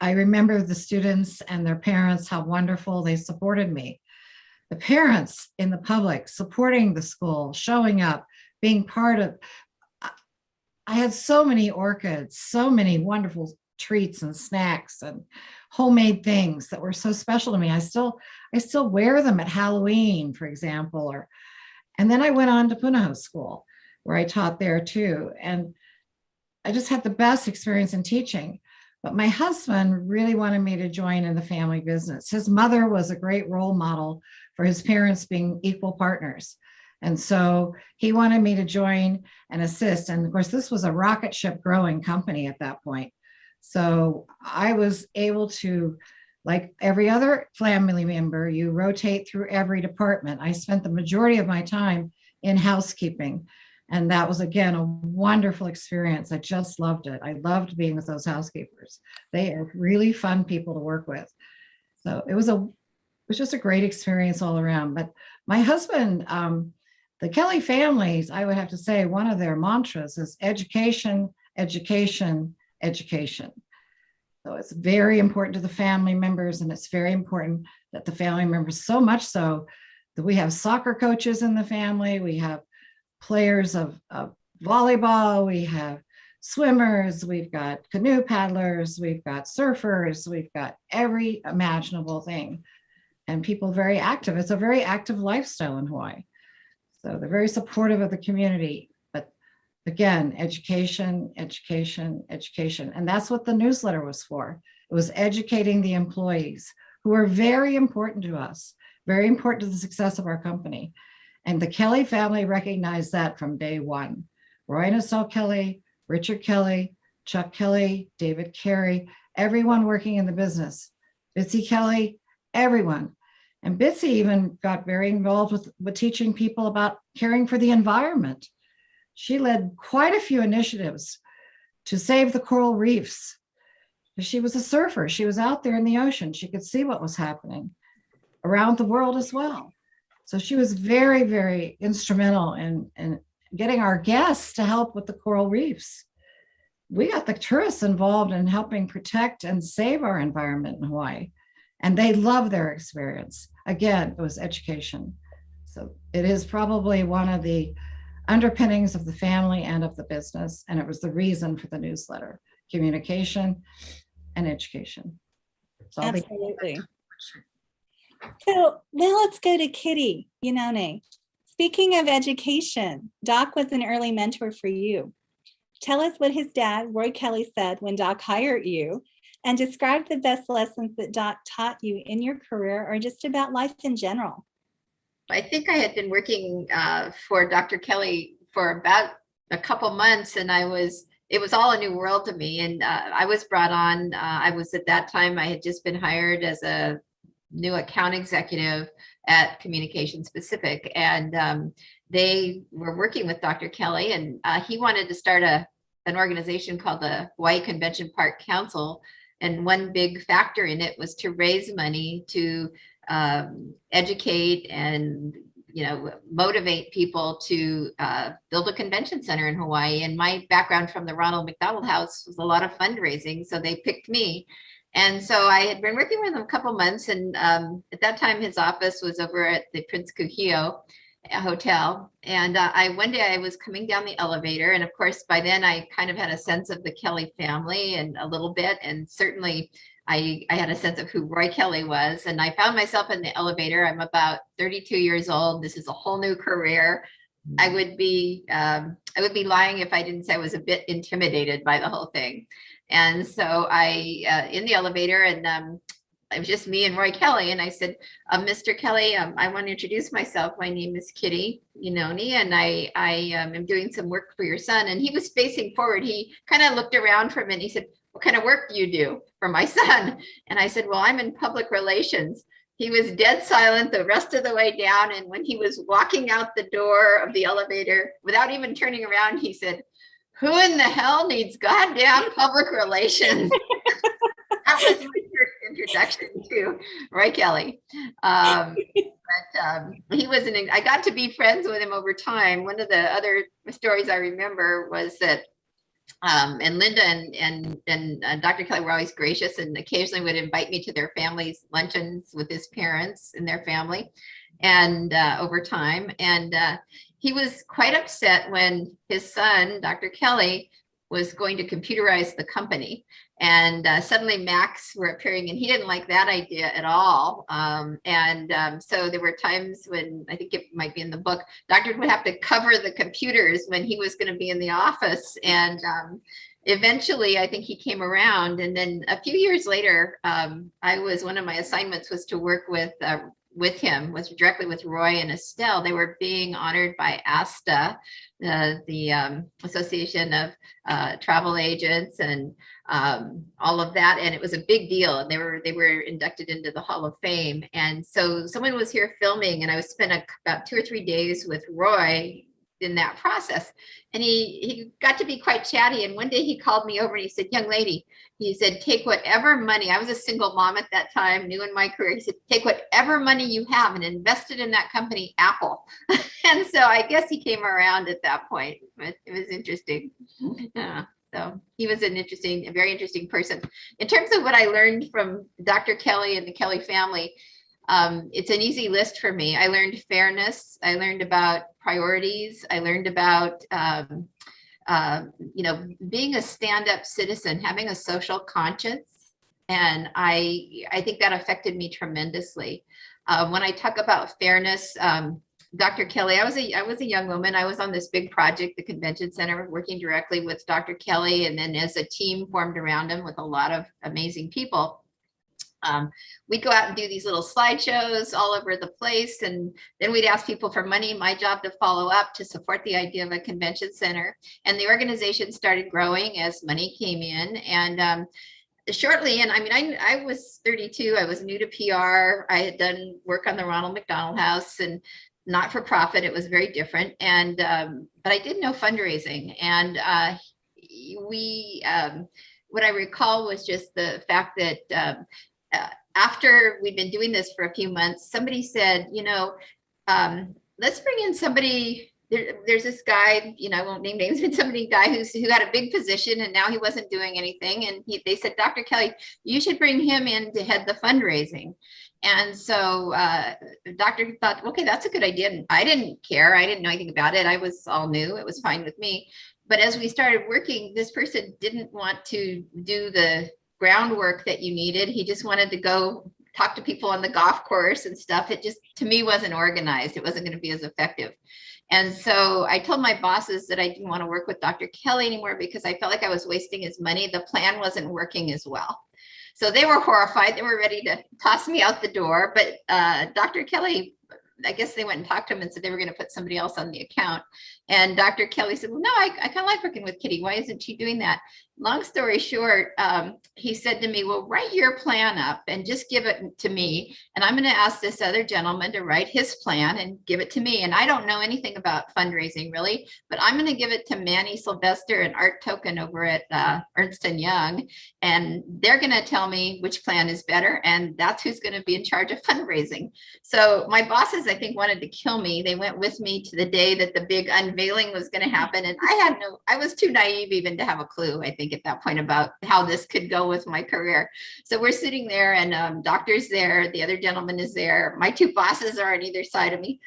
I remember the students and their parents, how wonderful they supported me. The parents in the public supporting the school, showing up, being part of, I had so many orchids, so many wonderful treats and snacks and homemade things that were so special to me. I still wear them at Halloween, for example, and then I went on to Punahou School, where I taught there too. And I just had the best experience in teaching. But my husband really wanted me to join in the family business. His mother was a great role model for his parents being equal partners. And so he wanted me to join and assist. And of course, this was a rocket ship growing company at that point. So I was able to, like every other family member, you rotate through every department. I spent the majority of my time in housekeeping. And that was, again, a wonderful experience. I just loved it. I loved being with those housekeepers. They are really fun people to work with. So it was just a great experience all around. But my husband, the Kelley families, I would have to say, one of their mantras is education, education, education. So it's very important to the family members, and it's very important that the family members, so much so that we have soccer coaches in the family, we have players of volleyball, we have swimmers, we've got canoe paddlers, we've got surfers, we've got every imaginable thing. And people very active. It's a very active lifestyle in Hawaii. So they're very supportive of the community. But again, education, education, education. And that's what the newsletter was for. It was educating the employees who are very important to us, very important to the success of our company. And the Kelley family recognized that from day one. Roy and Estelle Kelley, Richard Kelley, Chuck Kelley, David Carey, everyone working in the business, Bitsy Kelley, everyone. And Bitsy even got very involved with teaching people about caring for the environment. She led quite a few initiatives to save the coral reefs. She was a surfer. She was out there in the ocean. She could see what was happening around the world as well. So she was very, very instrumental in getting our guests to help with the coral reefs. We got the tourists involved in helping protect and save our environment in Hawaii. And they love their experience. Again, it was education. So it is probably one of the underpinnings of the family and of the business. And it was the reason for the newsletter: communication and education. Absolutely. So now let's go to Kitty Yanone. Speaking of education, Doc was an early mentor for you. Tell us what his dad, Roy Kelley, said when Doc hired you, and describe the best lessons that Doc taught you in your career or just about life in general. I think I had been working for Dr. Kelley for about a couple months, and it was all a new world to me. And I was brought on, I was at that time, I had just been hired as a new account executive at Communications Pacific. And they were working with Dr. Kelley, and he wanted to start an organization called the Hawaii Convention Park Council. And one big factor in it was to raise money to educate and motivate people to build a convention center in Hawaii. And my background from the Ronald McDonald House was a lot of fundraising, so they picked me. And so I had been working with him a couple months, and at that time his office was over at the Prince Kuhio Hotel. And one day I was coming down the elevator, and of course by then I kind of had a sense of the Kelley family and a little bit, and certainly I had a sense of who Roy Kelley was. And I found myself in the elevator. I'm about 32 years old. This is a whole new career. I would be lying if I didn't say I was a bit intimidated by the whole thing. And so I in the elevator, and it was just me and Roy Kelley, and I said, Mr. Kelley, I want to introduce myself. My name is Kitty Yanone, and I am doing some work for your son. And he was facing forward. He kind of looked around for a minute. He said, what kind of work do you do for my son? And I said, well, I'm in public relations. He was dead silent the rest of the way down. And when he was walking out the door of the elevator, without even turning around, he said, who in the hell needs goddamn public relations? That was my first introduction to Roy Kelley. But he was I got to be friends with him over time. One of the other stories I remember was that and Linda and Dr. Kelley were always gracious, and occasionally would invite me to their family's luncheons with his parents and their family, and over time. And he was quite upset when his son, Dr. Kelley, was going to computerize the company. And suddenly Macs were appearing, and he didn't like that idea at all. So there were times when, I think it might be in the book, doctors would have to cover the computers when he was going to be in the office. And eventually, I think he came around, and then a few years later, one of my assignments was to work with him, directly with Roy and Estelle. They were being honored by ASTA, the Association of Travel Agents, and all of that. And it was a big deal. And they were inducted into the Hall of Fame. And so someone was here filming, and I spent about 2 or 3 days with Roy in that process. And he got to be quite chatty. And one day he called me over and he said, "Young lady," he said, "take whatever money," I was a single mom at that time, new in my career. He said, "take whatever money you have and invest it in that company, Apple." And so I guess he came around at that point, but it was interesting. So he was a very interesting person. In terms of what I learned from Dr. Kelley and the Kelley family, it's an easy list for me. I learned fairness. I learned about priorities. I learned about, being a stand-up citizen, having a social conscience. And I think that affected me tremendously. When I talk about fairness, Dr. Kelley, I was a young woman. I was on this big project, the convention center, working directly with Dr. Kelley, and then as a team formed around him with a lot of amazing people. We'd go out and do these little slideshows all over the place, and then we'd ask people for money. My job to follow up to support the idea of a convention center, and the organization started growing as money came in. And shortly, and I was 32. I was new to PR. I had done work on the Ronald McDonald House and not for profit. It was very different, and but I did know fundraising, and what I recall was just the fact that. After we'd been doing this for a few months, somebody said, let's bring in somebody. There's this guy, I won't name names, but guy who had a big position and now he wasn't doing anything. And they said, "Dr. Kelley, you should bring him in to head the fundraising." And so doctor thought, okay, that's a good idea. And I didn't care. I didn't know anything about it. I was all new. It was fine with me. But as we started working, this person didn't want to do the groundwork that you needed. He just wanted to go talk to people on the golf course and stuff. It just, to me, wasn't organized. It wasn't going to be as effective. And so I told my bosses that I didn't want to work with Dr. Kelley anymore because I felt like I was wasting his money. The plan wasn't working as well. So they were horrified. They were ready to toss me out the door. But Dr. Kelley, I guess they went and talked to him and said they were going to put somebody else on the account. And Dr. Kelley said, "Well, no, I kind of like working with Kitty. Why isn't she doing that?" Long story short, he said to me, "Well, write your plan up and just give it to me. And I'm going to ask this other gentleman to write his plan and give it to me. And I don't know anything about fundraising really, but I'm going to give it to Manny Sylvester and Art Token over at Ernst & Young. And they're going to tell me which plan is better. And that's who's going to be in charge of fundraising." So my bosses, I think, wanted to kill me. They went with me to the day that the big unveiling was going to happen. And I was too naive even to have a clue, I think, at that point about how this could go with my career. So we're sitting there and doctor's there, the other gentleman is there. My two bosses are on either side of me,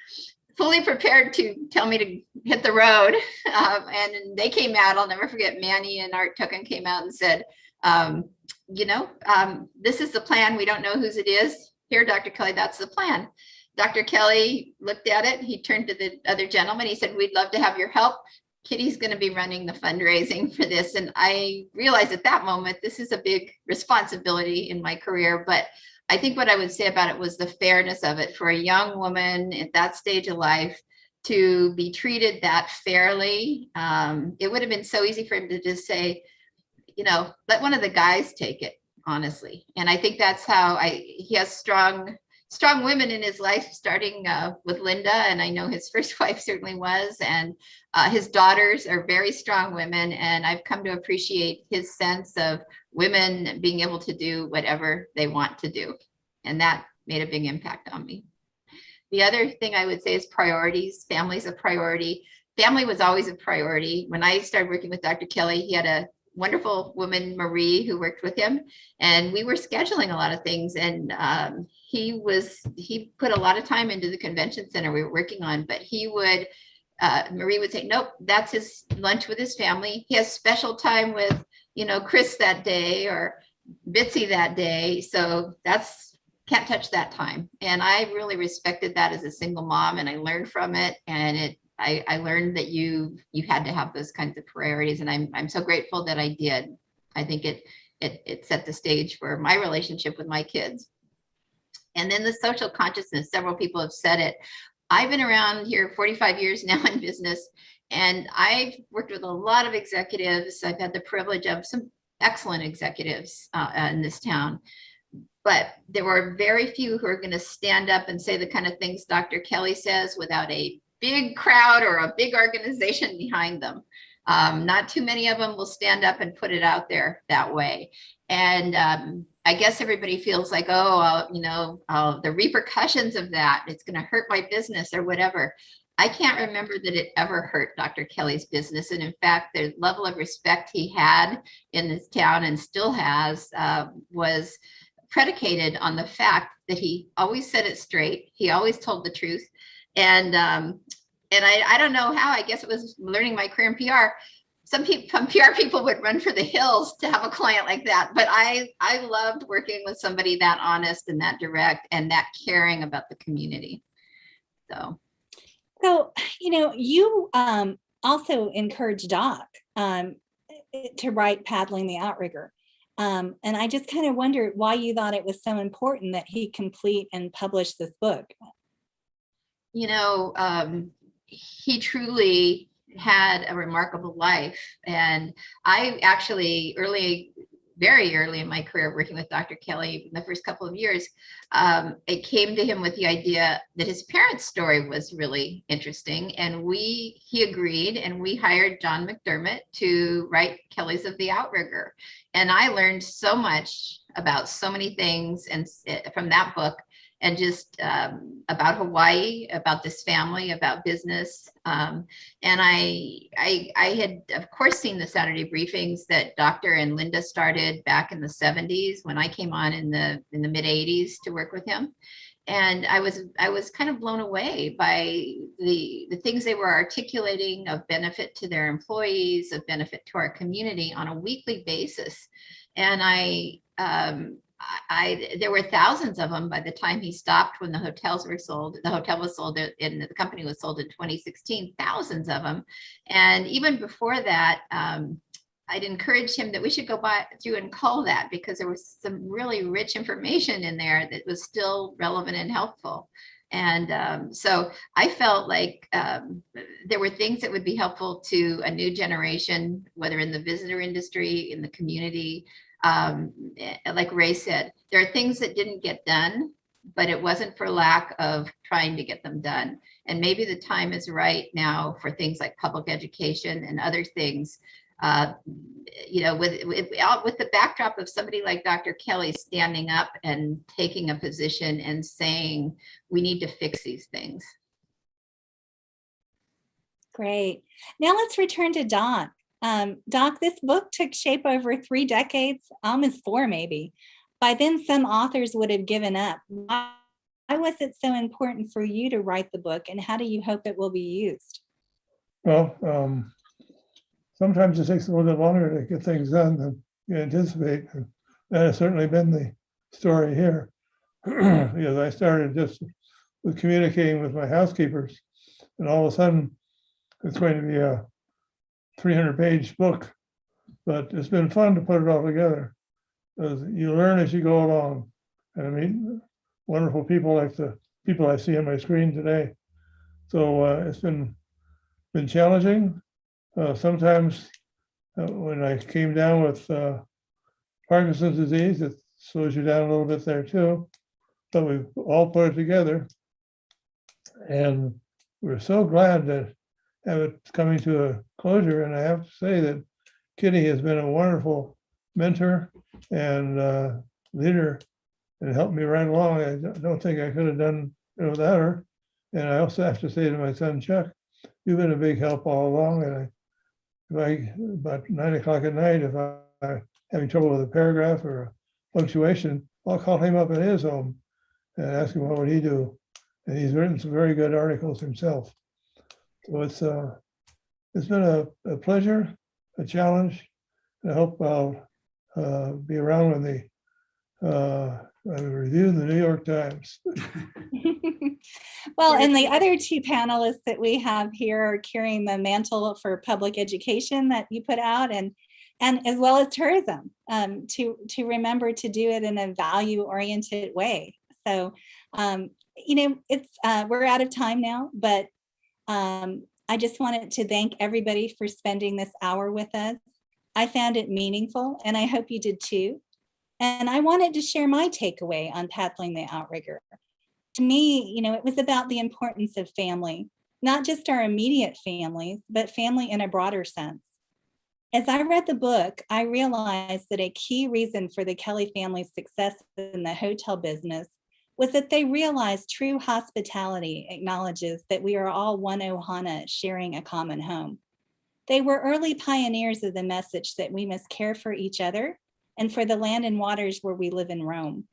fully prepared to tell me to hit the road. And they came out, I'll never forget, Manny and Art Token came out and said, this is the plan. We don't know whose it is. Here, Dr. Kelley, that's the plan. Dr. Kelley looked at it. He turned to the other gentleman. He said, "We'd love to have your help. Kitty's going to be running the fundraising for this." And I realized at that moment, this is a big responsibility in my career. But I think what I would say about it was the fairness of it for a young woman at that stage of life to be treated that fairly. It would have been so easy for him to just say, let one of the guys take it, honestly. And I think that's how he has strong women in his life, starting with Linda, and I know his first wife certainly was, and his daughters are very strong women, and I've come to appreciate his sense of women being able to do whatever they want to do, and that made a big impact on me. The other thing I would say is priorities. Family's a priority. Family was always a priority. When I started working with Dr. Kelley, he had a wonderful woman, Marie, who worked with him, and we were scheduling a lot of things, and he put a lot of time into the convention center we were working on, but Marie would say, "Nope, that's his lunch with his family. He has special time with, Chris that day or Bitsy that day. So can't touch that time." And I really respected that as a single mom, and I learned from it. And I learned that you had to have those kinds of priorities, and I'm so grateful that I did. I think it set the stage for my relationship with my kids. And then the social consciousness, several people have said it. I've been around here 45 years now in business, and I've worked with a lot of executives. I've had the privilege of some excellent executives in this town, but there were very few who are going to stand up and say the kind of things Dr. Kelley says without a big crowd or a big organization behind them. Not too many of them will stand up and put it out there that way. And I guess everybody feels like, oh, the repercussions of that, it's going to hurt my business or whatever. I can't remember that it ever hurt Dr. Kelley's business. And in fact, the level of respect he had in this town and still has was predicated on the fact that he always said it straight. He always told the truth. And I don't know how, I guess it was learning my career in PR. Some PR people would run for the hills to have a client like that. But I loved working with somebody that honest and that direct and that caring about the community. So, you also encouraged Doc to write Paddling the Outrigger. And I just kind of wondered why you thought it was so important that he complete and publish this book. He truly had a remarkable life. And I actually very early in my career working with Dr. Kelley, in the first couple of years, it came to him with the idea that his parents' story was really interesting. And he agreed, and we hired John McDermott to write Kelley's of the Outrigger. And I learned so much about so many things and from that book, and just about Hawaii, about this family, about business. And I had, of course, seen the Saturday briefings that Dr. and Linda started back in the 70s when I came on in the mid 80s to work with him. And I was kind of blown away by the things they were articulating of benefit to their employees, of benefit to our community on a weekly basis. And there were thousands of them by the time he stopped when the hotels were sold. The hotel was sold and the company was sold in 2016, thousands of them. And even before that, I'd encouraged him that we should go through and cull that because there was some really rich information in there that was still relevant and helpful. And so I felt like there were things that would be helpful to a new generation, whether in the visitor industry, in the community. Like Ray said, there are things that didn't get done, but it wasn't for lack of trying to get them done. And maybe the time is right now for things like public education and other things, with the backdrop of somebody like Dr. Kelley standing up and taking a position and saying, we need to fix these things. Great. Now let's return to Doc. Doc, this book took shape over 3 decades, almost 4 maybe. By then, some authors would have given up. Why was it so important for you to write the book, and how do you hope it will be used? Well, sometimes it takes a little bit longer to get things done than you anticipate. And that has certainly been the story here. Because I started just with communicating with my housekeepers, and all of a sudden, it's going to be a 300-page book, but it's been fun to put it all together. You learn as you go along, and I meet wonderful people like the people I see on my screen today. So it's been challenging. Sometimes when I came down with Parkinson's disease, it slows you down a little bit there too. But we've all put it together, and we're so glad to have it coming to a closure. And I have to say that Kitty has been a wonderful mentor and leader and helped me right along. I don't think I could have done it without her. And I also have to say to my son, Chuck, you've been a big help all along. And about 9 o'clock at night, if I'm having trouble with a paragraph or a punctuation, I'll call him up at his home and ask him what would he do. And he's written some very good articles himself. So it's been a pleasure, a challenge. I hope I'll be around when they review the New York Times. Well, and the other two panelists that we have here are carrying the mantle for public education that you put out, and as well as tourism, to remember to do it in a value-oriented way. So, it's we're out of time now, but I just wanted to thank everybody for spending this hour with us. I found it meaningful, and I hope you did too. And I wanted to share my takeaway on paddling the outrigger. To me, it was about the importance of family, not just our immediate families, but family in a broader sense. As I read the book, I realized that a key reason for the Kelley family's success in the hotel business was that they realized true hospitality acknowledges that we are all one ohana sharing a common home. They were early pioneers of the message that we must care for each other and for the land and waters where we live and roam.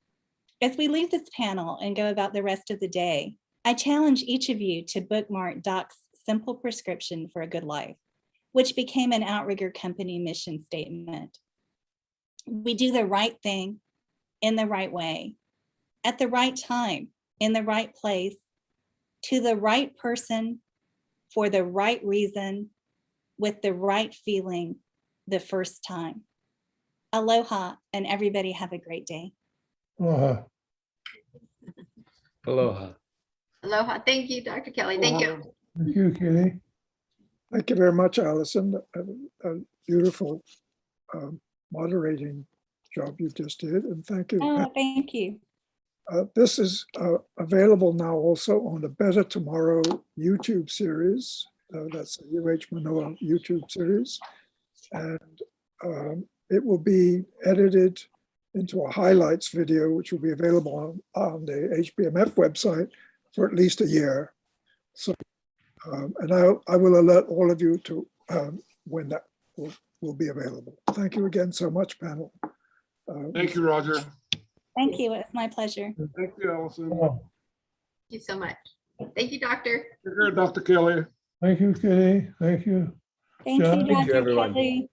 As we leave this panel and go about the rest of the day, I challenge each of you to bookmark Doc's simple prescription for a good life, which became an Outrigger company mission statement. We do the right thing in the right way, at the right time, in the right place, to the right person, for the right reason, with the right feeling, the first time. Aloha, and everybody have a great day. Aloha. Aloha. Aloha. Thank you, Dr. Kelley. Thank you. Thank you, Kitty. Thank you very much, Allison. A beautiful moderating job you just did, and thank you. Oh, thank you. This is available now also on the Better Tomorrow YouTube series. That's the UH Manoa YouTube series. And it will be edited into a highlights video, which will be available on the HPMF website for at least a year. So, and I will alert all of you to when that will be available. Thank you again so much, panel. Thank you, Roger. Thank you. It was my pleasure. Thank you, Allison. Thank you so much. Thank you, Doctor. Take care, Dr. Kelley. Thank you, Kitty. Thank you. Thank John? you, Thank you, Dr. everyone. Kelley.